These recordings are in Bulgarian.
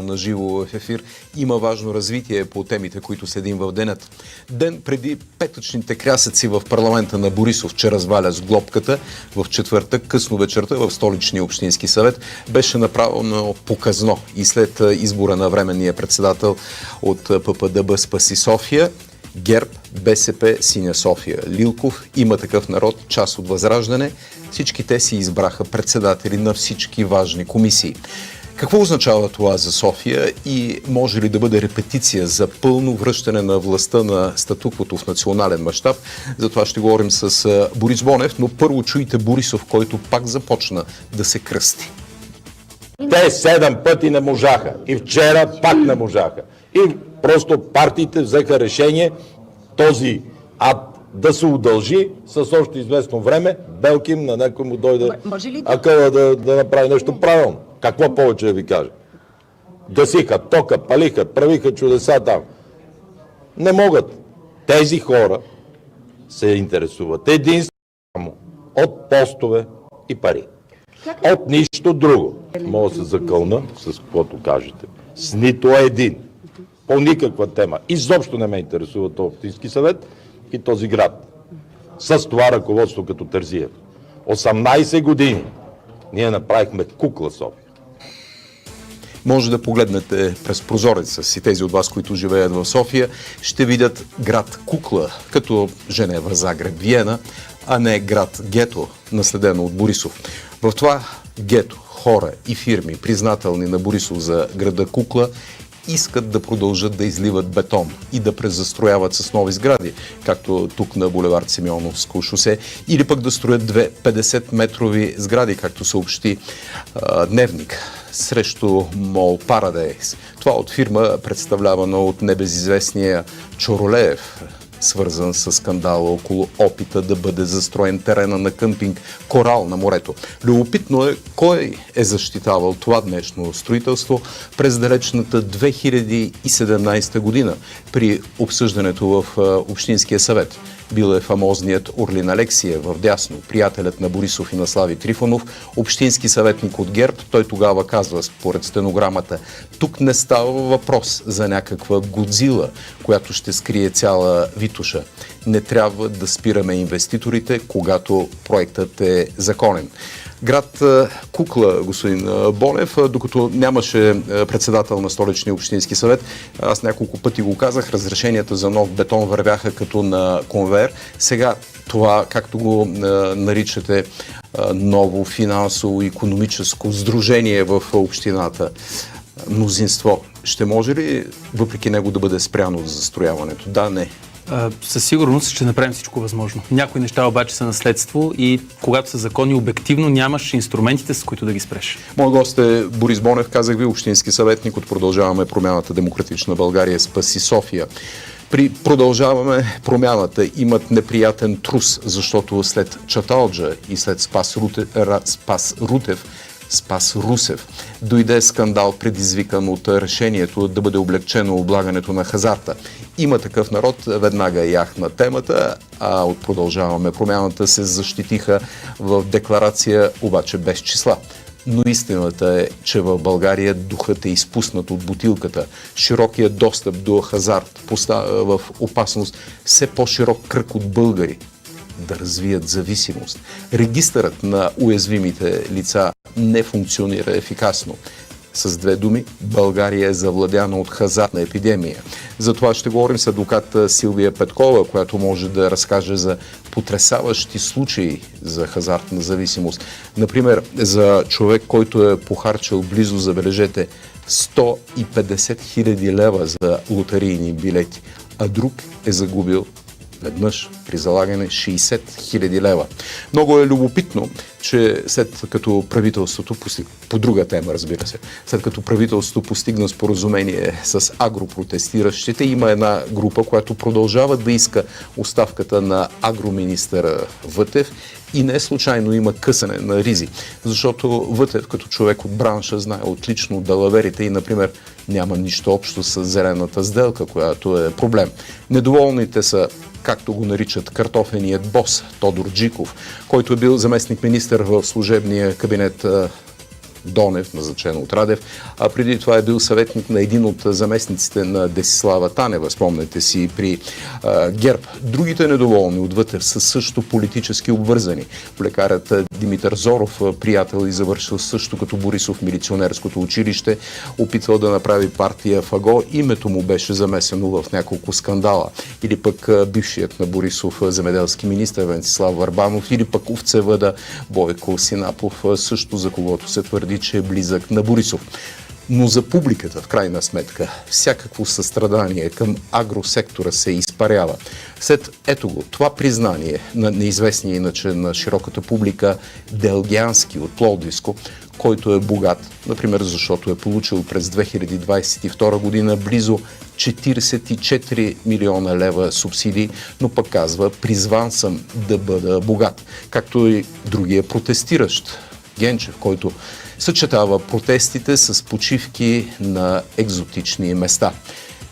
на живо в ефир. Има важно развитие по темите, които следим в денят. Ден преди петъчните крясъци в парламента на Борисов, че разваля с глобката, в четвъртък, късно вечерта в столичния общински съвет, беше направено показно и след избора на временния председател от ППДБ Спаси София, ГЕРБ, БСП, Синя София, Лилков, Има такъв народ, част от Възраждане. Всички те си избраха председатели на всички важни комисии. Какво означава това за София и може ли да бъде репетиция за пълно връщане на властта на статуквото в национален мащаб? За това ще говорим с Борис Бонев, но първо чуйте Борисов, който пак започна да се кръсти. Те 7 пъти не можаха и вчера пак не можаха. И просто партиите взеха решение този ад да се удължи с още известно време, белким на някой му дойде акъла да направи нещо правилно. Какво повече да ви кажа? Гасиха тока, палиха, правиха чудеса там. Не могат. Тези хора се интересуват единствено от постове и пари. От нищо друго. Мога да се закълна с каквото кажете. С нито един. По никаква тема. Изобщо не ме интересува този общински съвет и този град. С това ръководство като Терзиев. 18 години ние направихме кукла София. Може да погледнете през прозореца си. Тези от вас, които живеят в София, ще видят град кукла, като Женева, Загреб, Виена, а не град гето, наследено от Борисов. В това гето хора и фирми, признателни на Борисов за града кукла, искат да продължат да изливат бетон и да презастрояват с нови сгради, както тук на булевард Симеоновско шосе, или пък да строят две 50-метрови сгради, както съобщи Дневник, срещу Мол Парадайс. Това от фирма, представлявана от небезизвестния Чоролеев, свързан с скандала около опита да бъде застроен терена на къмпинг Корал на морето. Любопитно е кой е защитавал това днешно строителство през далечната 2017 година при обсъждането в Общинския съвет. Бил е фамозният Орлин Алексиев в дясно, приятелят на Борисов и на Слави Трифонов, общински съветник от ГЕРБ. Той тогава казва, според стенограмата, тук не става въпрос за някаква Годзила, която ще скрие цяла Витоша. Не трябва да спираме инвеститорите, когато проектът е законен. Град кукла, господин Бонев, докато нямаше председател на столичния общински съвет, аз няколко пъти го казах, разрешенията за нов бетон вървяха като на конвейер. Сега това, както го наричате, ново финансово-икономическо сдружение в общината, мнозинство, ще може ли въпреки него да бъде спряно за застрояването? Да, не. Със сигурност ще направим всичко възможно. Някои неща обаче са наследство и когато са закони, обективно нямаш инструментите, с които да ги спреш. Мой гост е Борис Бонев, казах ви, общински съветник от Продължаваме промяната, Демократична България, Спаси София. При Продължаваме промяната имат неприятен трус, защото след Чаталджа и след Спас Русев дойде скандал, предизвикан от решението да бъде облегчено облагането на хазарта. Има такъв народ, веднага яхна темата, а от Продължаваме промяната се защитиха в декларация, обаче без числа. Но истината е, че в България духът е изпуснат от бутилката. Широкият достъп до хазарт поставя в опасност все по-широк кръг от българи да развият зависимост. Регистърът на уязвимите лица не функционира ефикасно. С две думи, България е завладяна от хазартна епидемия. За това ще говорим с адвокат Силвия Петкова, която може да разкаже за потресаващи случаи за хазартна зависимост. Например, за човек, който е похарчил близо, забележете, 150 хиляди лева за лотарийни билети, а друг е загубил веднъж при залагане 60 хиляди лева. Много е любопитно, че след като правителството по друга тема, разбира се, след като правителството постигна споразумение с агропротестиращите, има една група, която продължава да иска оставката на агроминистъра Вътев и не случайно има късане на ризи, защото Вътев като човек от бранша знае отлично далаверите и, например, няма нищо общо с зелената сделка, която е проблем. Недоволните са, както го наричат, картофеният бос Тодор Джиков, който е бил заместник-министър в служебния кабинет Донев, назначен от Радев, а преди това е бил съветник на един от заместниците на Десислава Танева, спомнете си, при ГЕРБ. Другите недоволни отвътре са също политически обвързани. Лекарят Димитър Зоров, приятел и завършил също като Борисов милиционерското училище, опитвал да направи партия ФАГО, името му беше замесено в няколко скандала. Или пък бившият на Борисов земеделски министър Венцислав Върбанов, или пък овцевъда Бойко Синапов, също за когото се твърди, че е близък на Борисов. Но за публиката, в крайна сметка, всякакво състрадание към агросектора се изпарява. След ето го, това признание на неизвестния иначе на широката публика Делгянски от Пловдивско, който е богат, например, защото е получил през 2022 година близо 44 милиона лева субсидии, но пък казва, призван съм да бъда богат. Както и другия протестиращ, Генчев, който съчетава протестите с почивки на екзотични места.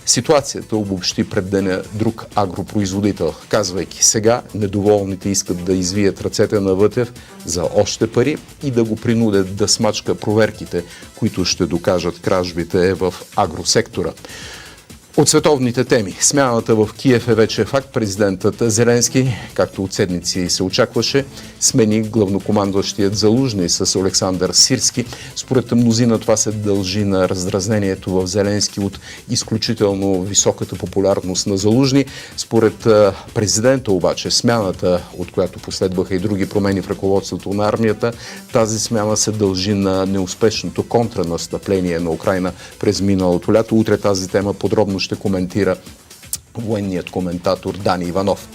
Ситуацията обобщи пред деня друг агропроизводител, казвайки сега, недоволните искат да извият ръцете на Вътев за още пари и да го принудят да смачка проверките, които ще докажат кражбите в агросектора. От световните теми. Смяната в Киев е вече факт. Президентът Зеленски, както от седмици се очакваше, смени главнокомандващият Залужни с Олександър Сирски. Според мнозина това се дължи на раздразнението в Зеленски от изключително високата популярност на Залужни. Според президента обаче смяната, от която последваха и други промени в ръководството на армията, тази смяна се дължи на неуспешното контранастъпление на Украйна през миналото лято. Утре тази тема подробно ще коментира военният коментатор Дани Иванов.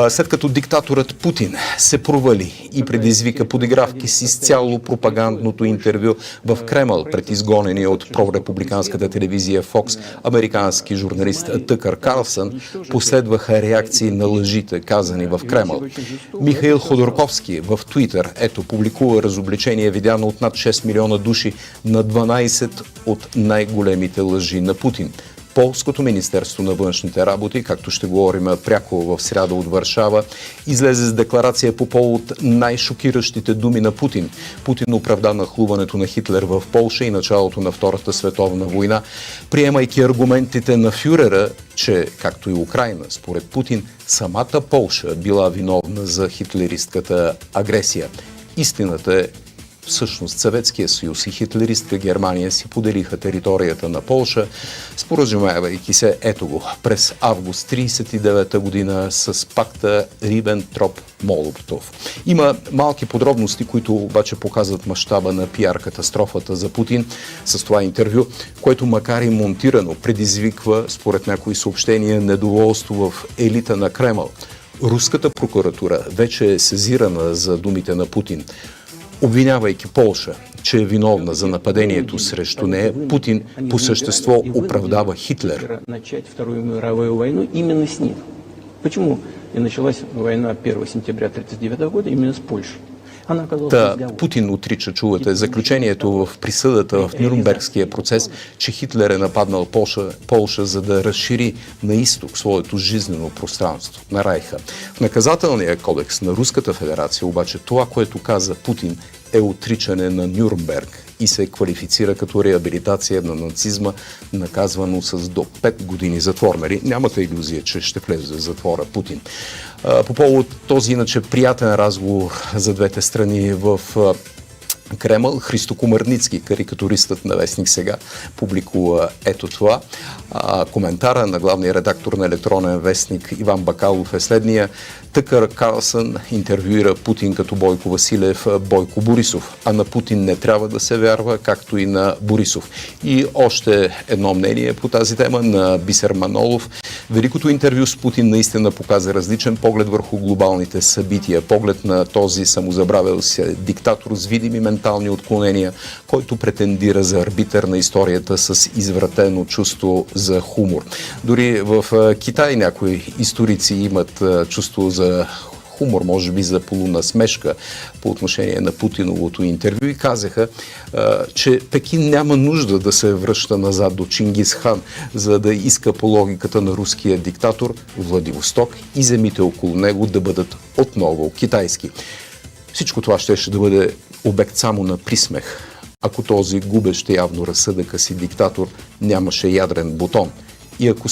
След като диктаторът Путин се провали и предизвика подигравки с изцяло пропагандното интервю в Кремъл пред изгонения от прорепубликанската телевизия Fox американски журналист Тъкър Карлсън, последваха реакции на лъжите, казани в Кремъл. Михаил Ходорковски в Твитър публикува разобличение, видяно от над 6 милиона души на 12 от най-големите лъжи на Путин. Полското Министерство на външните работи, както ще говорим пряко в сряда от Варшава, излезе с декларация по повод най-шокиращите думи на Путин. Путин оправда нахлуването на Хитлер в Полша и началото на Втората световна война, приемайки аргументите на фюрера, че, както и Украйна, според Путин, самата Полша била виновна за хитлеристката агресия. Истината е, всъщност Съветския съюз и хитлеристка Германия си поделиха територията на Полша, споразумявайки се, ето го, през август 1939 година с пакта Рибентроп-Молотов. Има малки подробности, които обаче показват мащаба на пиар-катастрофата за Путин с това интервю, което макар и монтирано предизвиква, според някои съобщения, недоволство в елита на Кремъл. Руската прокуратура вече е сезирана за думите на Путин. Обвинявайки Полша, че е виновна за нападението срещу нея, Путин по същество оправдава Хитлер. Начать Вторую мировую войну именно с них. Почему и началась война 1 сентября 1939 года именно с Польшей? Путин отрича, чувате, заключението в присъдата в Нюрнбергския процес, че Хитлер е нападнал Полша, за да разшири на изток своето жизнено пространство на Райха. В наказателния кодекс на Руската федерация обаче това, което каза Путин, е отричане на Нюрнберг и се квалифицира като реабилитация на нацизма, наказвано с до 5 години затвор. Нали? Нямате илюзия, че ще влезе в затвора Путин. По повод този иначе приятен разговор за двете страни в Кремъл, Христо Комарницки, карикатуристът на Вестник Сега, публикува ето това. Коментара на главния редактор на електронен вестник Иван Бакалов е следния. Тъкър Карлсън интервюира Путин като Бойко Василев, Бойко Борисов, а на Путин не трябва да се вярва, както и на Борисов. И още едно мнение по тази тема на Бисер Манолов. Великото интервю с Путин наистина показа различен поглед върху глобалните събития, поглед на този самозабравил се диктатор с видими ментални отклонения, който претендира за арбитър на историята с извратено чувство за хумор. Дори в Китай някои историци имат чувство за хумор, може би за полунасмешка по отношение на Путиновото интервю и казаха, че Пекин няма нужда да се връща назад до Чингис Хан, за да иска по логиката на руския диктатор Владивосток и земите около него да бъдат отново китайски. Всичко това ще да бъде обект само на присмех, ако този губещ явно разсъдъка си диктатор нямаше ядрен бутон и ако